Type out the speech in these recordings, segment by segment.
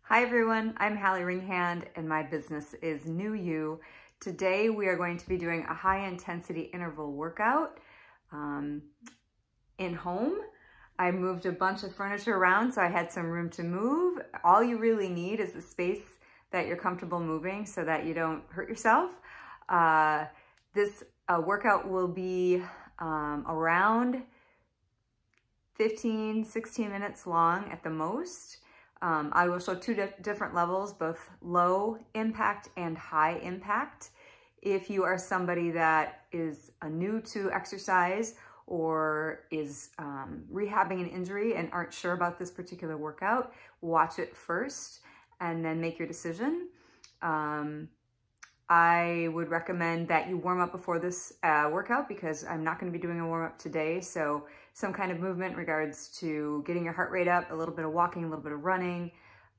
Hi everyone, I'm Hallie Ringhand and my business is New You. Today we are going to be doing a high intensity interval workout in home. I moved a bunch of furniture around so I had some room to move. All you really need is the space that you're comfortable moving so that you don't hurt yourself. This workout will be around 15-16 minutes long at the most. I will show two different levels, both low impact and high impact. If you are somebody that is new to exercise or is rehabbing an injury and aren't sure about this particular workout, watch it first and then make your decision. I would recommend that you warm up before this workout because I'm not going to be doing a warm up today. So some kind of movement in regards to getting your heart rate up, a little bit of walking, a little bit of running,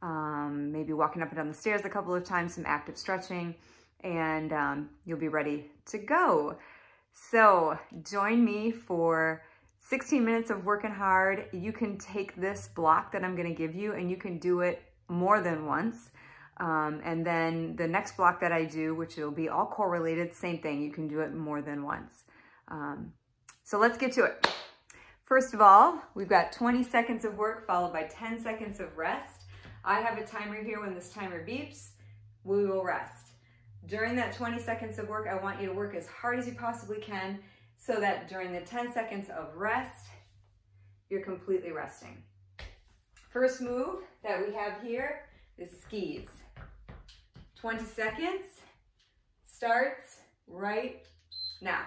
maybe walking up and down the stairs a couple of times, some active stretching, and you'll be ready to go. So join me for 16 minutes of working hard. You can take this block that I'm going to give you and you can do it more than once. And then the next block that I do, which will be all core related, same thing, you can do it more than once. So let's get to it. First of all, we've got 20 seconds of work followed by 10 seconds of rest. I have a timer here. When this timer beeps, we will rest. During that 20 seconds of work, I want you to work as hard as you possibly can so that during the 10 seconds of rest, you're completely resting. First move that we have here is skis. 20 seconds starts right now.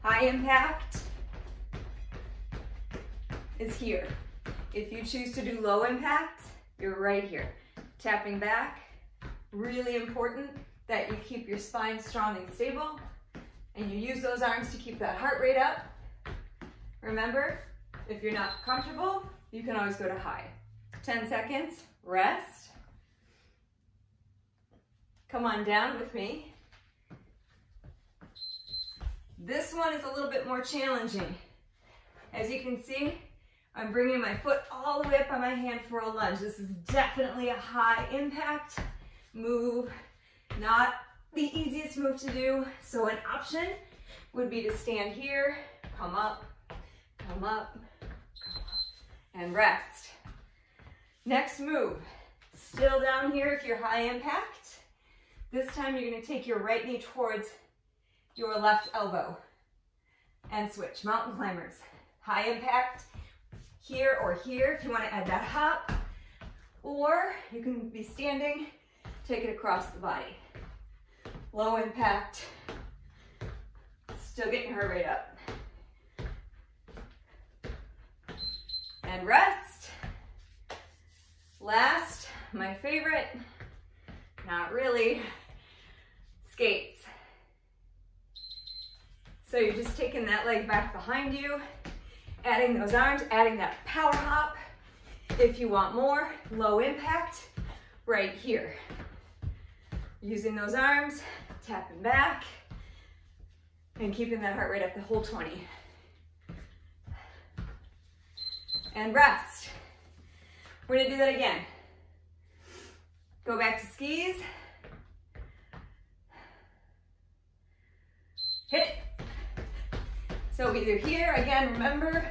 High impact is here. If you choose to do low impact, you're right here. Tapping back, really important that you keep your spine strong and stable and you use those arms to keep that heart rate up. Remember, if you're not comfortable, you can always go to high. 10 seconds, rest. Come on down with me. This one is a little bit more challenging. As you can see, I'm bringing my foot all the way up on my hand for a lunge. This is definitely a high impact move, not the easiest move to do. So an option would be to stand here, come up, come up, come up, and rest. Next move, still down here if you're high impact. This time you're going to take your right knee towards your left elbow and switch. Mountain climbers, high impact here or here if you want to add that hop, or you can be standing, take it across the body. Low impact, still getting your heart rate up. And rest. Last, my favorite, not really, skates. So you're just taking that leg back behind you, adding those arms, adding that power hop. If you want more, low impact, right here. Using those arms, tapping back, and keeping that heart rate up the whole 20. And rest. We're gonna do that again. Go back to skis. Hit it. So either here, again, remember,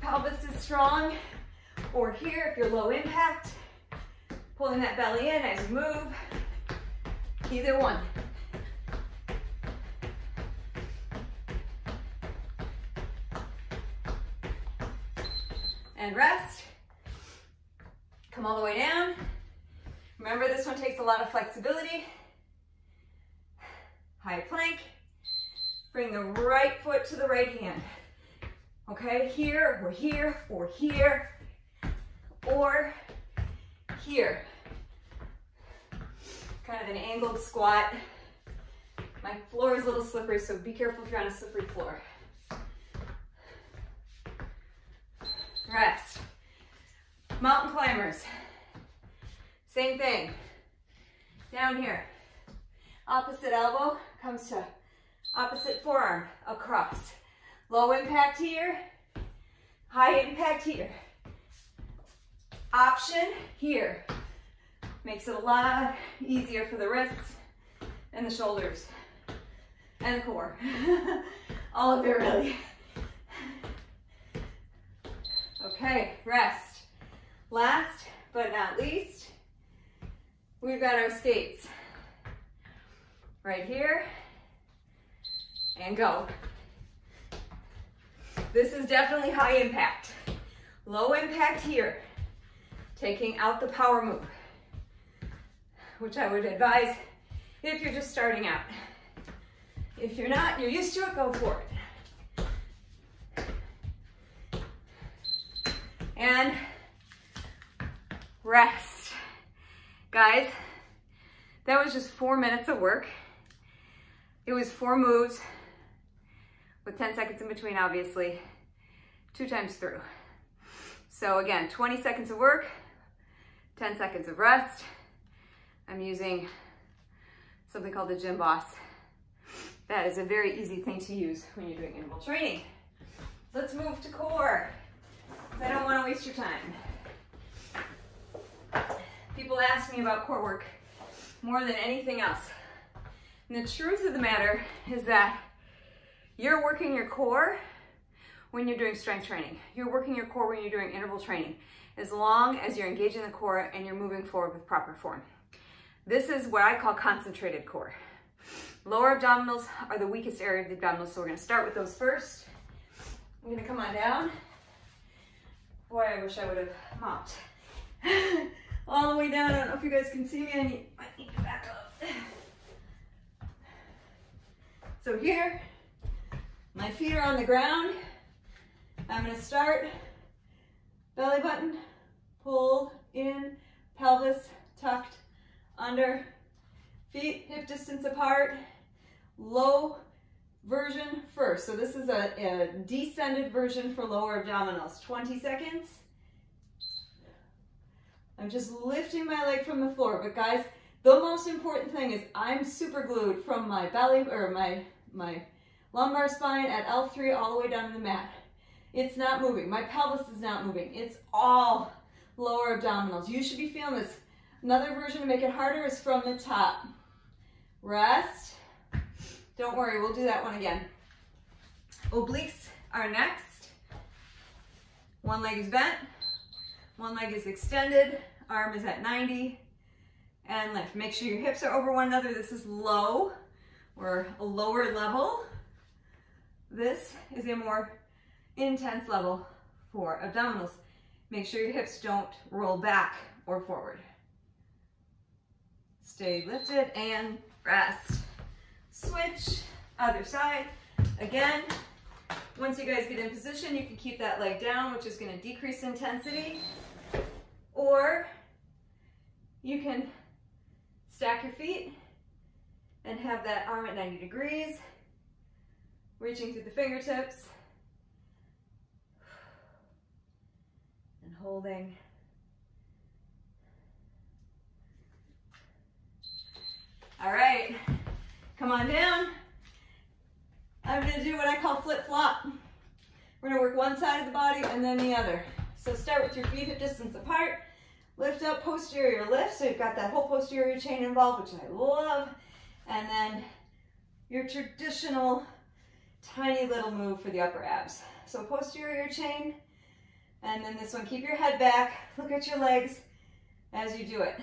pelvis is strong, or here if you're low impact, pulling that belly in as you move, either one. And rest. Come all the way down. Remember, this one takes a lot of flexibility. High plank. Bring the right foot to the right hand. Okay, here, or here, or here, or here. Kind of an angled squat. My floor is a little slippery, so be careful if you're on a slippery floor. Rest. Mountain climbers. Same thing. Down here. Opposite elbow comes to opposite forearm across. Low impact here, high impact here. Option here. Makes it a lot easier for the wrists and the shoulders and the core. All of it, really. Okay, rest. Last but not least, we've got our skates. Right here, and go. This is definitely high impact. Low impact here, taking out the power move, which I would advise if you're just starting out. If you're not, you're used to it, go for it. And rest. Guys, that was just 4 minutes of work. It was 4 moves with 10 seconds in between, obviously, 2 times through. So again, 20 seconds of work, 10 seconds of rest. I'm using something called the Gym Boss. That is a very easy thing to use when you're doing interval training. Let's move to core, because I don't want to waste your time. People ask me about core work more than anything else. And the truth of the matter is that you're working your core when you're doing strength training. You're working your core when you're doing interval training, as long as you're engaging the core and you're moving forward with proper form. This is what I call concentrated core. Lower abdominals are the weakest area of the abdominals, so we're gonna start with those first. I'm gonna come on down. Boy, I wish I would have mopped. All the way down. I don't know if you guys can see me. I need to back up. So here, my feet are on the ground. I'm going to start belly button, pulled in, pelvis tucked under, feet hip distance apart, low version first. So this is a descended version for lower abdominals. 20 seconds. I'm just lifting my leg from the floor. But guys, the most important thing is I'm super glued from my belly or my lumbar spine at L3 all the way down to the mat. It's not moving. My pelvis is not moving. It's all lower abdominals. You should be feeling this. Another version to make it harder is from the top. Rest. Don't worry, we'll do that one again. Obliques are next. One leg is bent. One leg is extended. Arm is at 90. And lift. Make sure your hips are over one another. This is low or a lower level. This is a more intense level for abdominals. Make sure your hips don't roll back or forward. Stay lifted and rest. Switch, other side. Again, once you guys get in position, you can keep that leg down, which is going to decrease intensity. Or you can stack your feet and have that arm at 90 degrees, reaching through the fingertips and holding. All right, come on down. I'm gonna do what I call flip-flop. We're gonna work one side of the body and then the other. So start with your feet hip distance apart. Lift up, posterior lift, so you've got that whole posterior chain involved, which I love. And then your traditional tiny little move for the upper abs. So posterior chain, and then this one, keep your head back, look at your legs as you do it.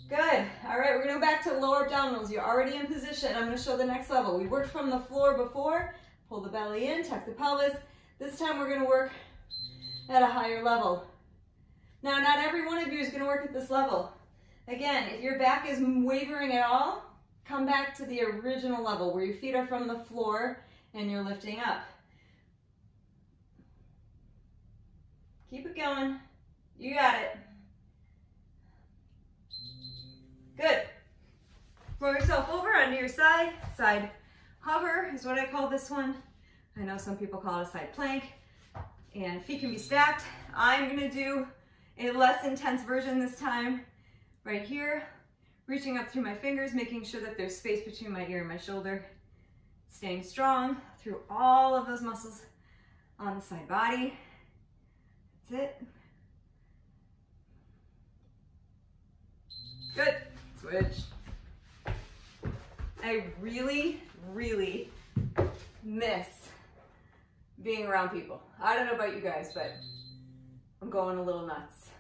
Good. All right, we're gonna go back to lower abdominals. You're already in position. I'm gonna show the next level. We worked from the floor before. Pull the belly in, tuck the pelvis. This time we're gonna work at a higher level. Now, not every one of you is gonna work at this level. Again, if your back is wavering at all, come back to the original level where your feet are from the floor and you're lifting up. Keep it going. You got it. Good. Roll yourself over onto your side. Side hover is what I call this one. I know some people call it a side plank. And feet can be stacked. I'm gonna do a less intense version this time. Right here, reaching up through my fingers, making sure that there's space between my ear and my shoulder. Staying strong through all of those muscles on the side body. That's it. which I really, really miss being around people. I don't know about you guys, but I'm going a little nuts.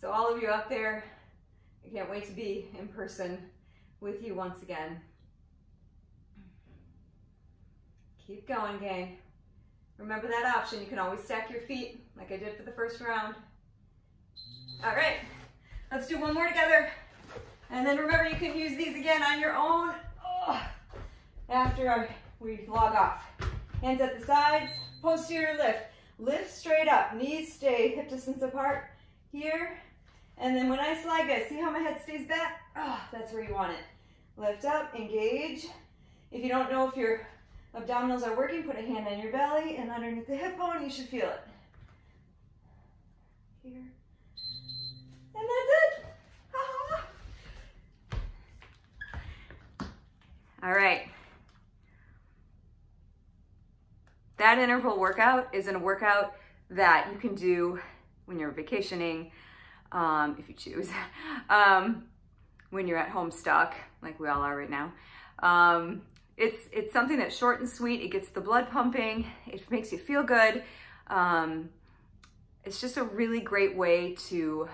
So all of you out there, I can't wait to be in person with you once again. Keep going, gang. Remember that option. You can always stack your feet like I did for the first round. All right, let's do one more together. And then remember, you can use these again on your own after we log off. Hands at the sides, posterior lift. Lift straight up, knees stay hip distance apart here. And then when I slide, guys, see how my head stays back? That's where you want it. Lift up, engage. If you don't know if your abdominals are working, put a hand on your belly and underneath the hip bone, you should feel it. Here. And that's it. All right. That interval workout is a workout that you can do when you're vacationing, if you choose, when you're at home stuck, like we all are right now. It's something that's short and sweet. It gets the blood pumping. It makes you feel good. It's just a really great way to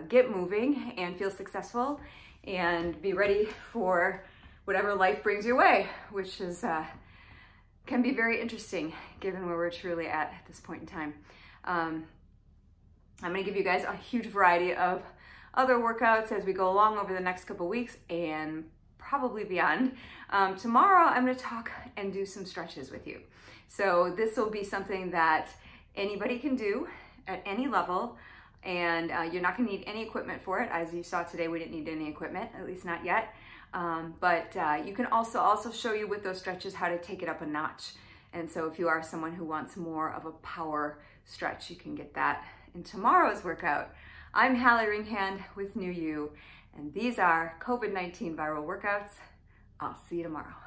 get moving and feel successful and be ready for whatever life brings your way, which is can be very interesting given where we're truly at this point in time. I'm gonna give you guys a huge variety of other workouts as we go along over the next couple weeks and probably beyond. Tomorrow, I'm gonna talk and do some stretches with you. So this will be something that anybody can do at any level, and you're not gonna need any equipment for it. As you saw today, we didn't need any equipment, at least not yet. But you can also show you with those stretches how to take it up a notch. And so if you are someone who wants more of a power stretch, you can get that in tomorrow's workout. I'm Hallie Ringhand with New You, and these are COVID-19 viral workouts. I'll see you tomorrow.